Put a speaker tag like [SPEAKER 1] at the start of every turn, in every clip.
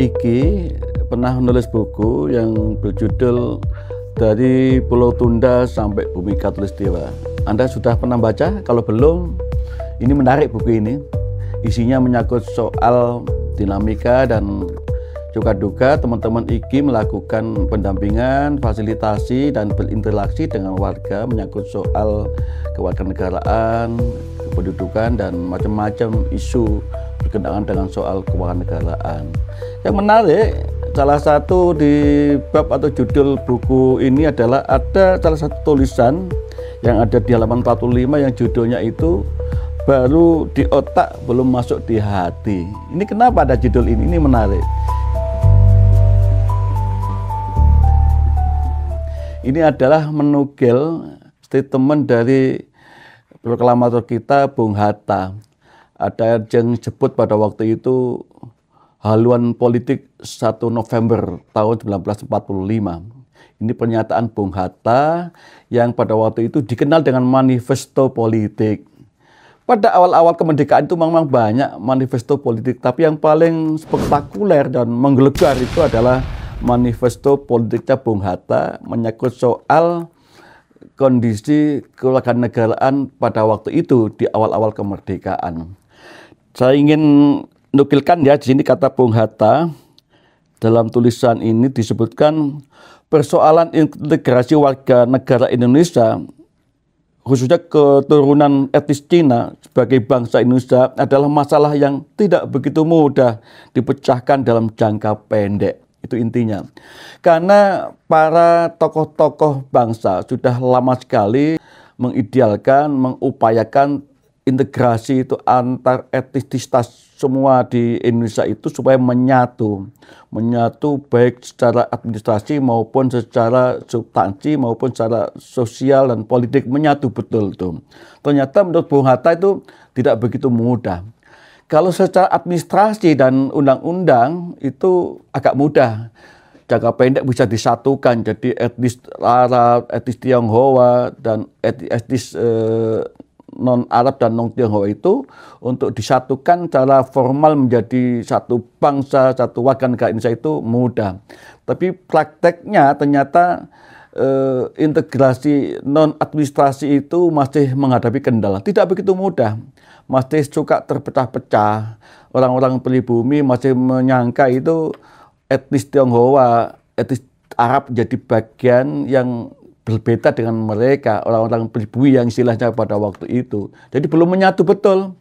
[SPEAKER 1] Iki pernah menulis buku yang berjudul Dari Pulau Tunda Sampai Bumi Khatulistiwa. Anda sudah pernah baca? Kalau belum, ini menarik buku ini. Isinya menyangkut soal dinamika dan suka duka teman-teman IKI melakukan pendampingan, fasilitasi, dan berinteraksi dengan warga menyangkut soal kewarganegaraan, kependudukan, dan macam-macam isu berkenaan dengan soal kewarganegaraan. Yang menarik, salah satu di bab atau judul buku ini adalah ada salah satu tulisan yang ada di halaman 45 yang judulnya itu baru di otak belum masuk di hati. Ini kenapa ada judul ini? Ini menarik. Ini adalah menukil statement dari proklamator kita Bung Hatta. Ada yang disebut pada waktu itu haluan politik 1 November tahun 1945. Ini pernyataan Bung Hatta yang pada waktu itu dikenal dengan manifesto politik. Pada awal-awal kemerdekaan itu memang banyak manifesto politik, tapi yang paling spektakuler dan menggelegar itu adalah manifesto politiknya Bung Hatta menyangkut soal kondisi kewarganegaraan pada waktu itu di awal-awal kemerdekaan. Saya ingin nukilkan ya, di sini kata Bung Hatta dalam tulisan ini disebutkan persoalan integrasi warga negara Indonesia khususnya keturunan etnis Cina sebagai bangsa Indonesia adalah masalah yang tidak begitu mudah dipecahkan dalam jangka pendek. Itu intinya. Karena para tokoh-tokoh bangsa sudah lama sekali mengidealkan, mengupayakan integrasi itu antar etnisitas semua di Indonesia itu supaya menyatu baik secara administrasi maupun secara substansi maupun secara sosial dan politik, menyatu betul tuh. Ternyata menurut Bung Hatta itu tidak begitu mudah. Kalau secara administrasi dan undang-undang itu agak mudah, jangka pendek bisa disatukan jadi etnis Arab, etnis Tionghoa dan etnis non-Arab dan non-Tionghoa itu untuk disatukan secara formal menjadi satu bangsa, satu warga negara Indonesia itu mudah. Tapi prakteknya ternyata integrasi non-administrasi itu masih menghadapi kendala. Tidak begitu mudah, masih suka terpecah-pecah. Orang-orang pribumi masih menyangka itu etnis Tionghoa, etnis Arab jadi bagian yang berbeda dengan mereka, orang-orang pribumi yang istilahnya pada waktu itu. Jadi belum menyatu betul.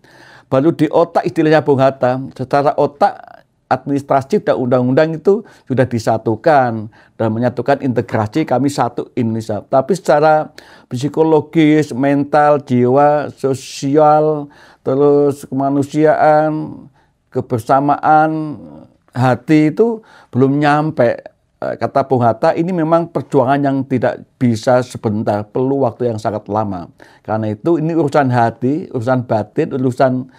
[SPEAKER 1] Baru di otak istilahnya Bung Hatta, secara otak administrasi dan undang-undang itu sudah disatukan dan menyatukan integrasi kami satu Indonesia. Tapi secara psikologis, mental, jiwa, sosial, terus kemanusiaan, kebersamaan, hati itu belum nyampe. Kata Bung Hatta, ini memang perjuangan yang tidak bisa sebentar, perlu waktu yang sangat lama. Karena itu ini urusan hati, urusan batin, urusan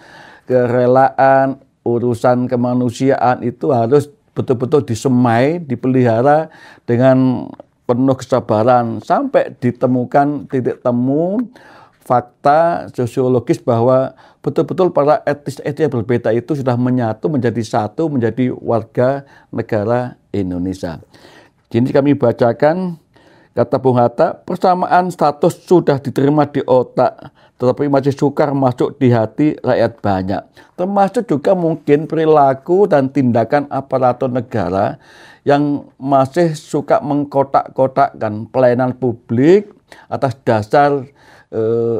[SPEAKER 1] kerelaan, urusan kemanusiaan itu harus betul-betul disemai, dipelihara dengan penuh kesabaran sampai ditemukan titik temu fakta sosiologis bahwa betul-betul para etnis-etnis yang berbeda itu sudah menyatu menjadi satu, menjadi warga negara Indonesia. Jadi kami bacakan kata Bung Hatta, persamaan status sudah diterima di otak, tetapi masih sukar masuk di hati rakyat banyak. Termasuk juga mungkin perilaku dan tindakan aparatur negara yang masih suka mengkotak-kotakkan pelayanan publik atas dasar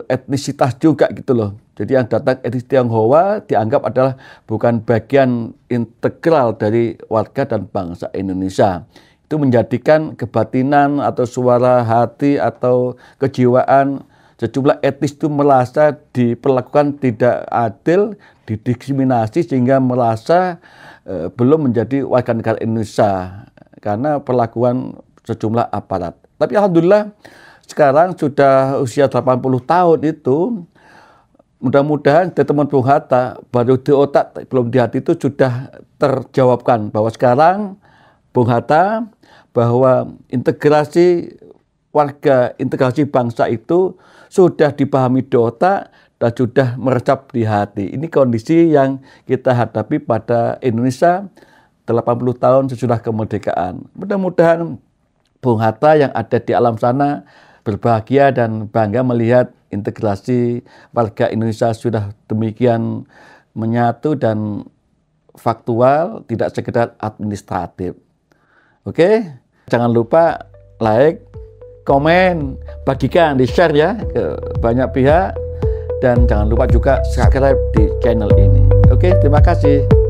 [SPEAKER 1] etnisitas juga gitu loh. Jadi yang datang etnis Tionghoa dianggap adalah bukan bagian integral dari warga dan bangsa Indonesia. Itu menjadikan kebatinan atau suara hati atau kejiwaan sejumlah etnis itu merasa diperlakukan tidak adil, didiskriminasi sehingga merasa belum menjadi warga negara Indonesia karena perlakuan sejumlah aparat. Tapi alhamdulillah sekarang sudah usia 80 tahun itu, mudah-mudahan teman Bung Hatta baru di otak belum di hati itu sudah terjawabkan bahwa sekarang Bung Hatta bahwa integrasi warga, integrasi bangsa itu sudah dipahami di otak dan sudah meresap di hati. Ini kondisi yang kita hadapi pada Indonesia 80 tahun sesudah kemerdekaan. Mudah-mudahan Bung Hatta yang ada di alam sana berbahagia dan bangga melihat integrasi warga Indonesia sudah demikian menyatu dan faktual, tidak sekedar administratif. Oke, jangan lupa like, komen, bagikan, di-share ya ke banyak pihak, dan jangan lupa juga subscribe di channel ini. Oke, terima kasih.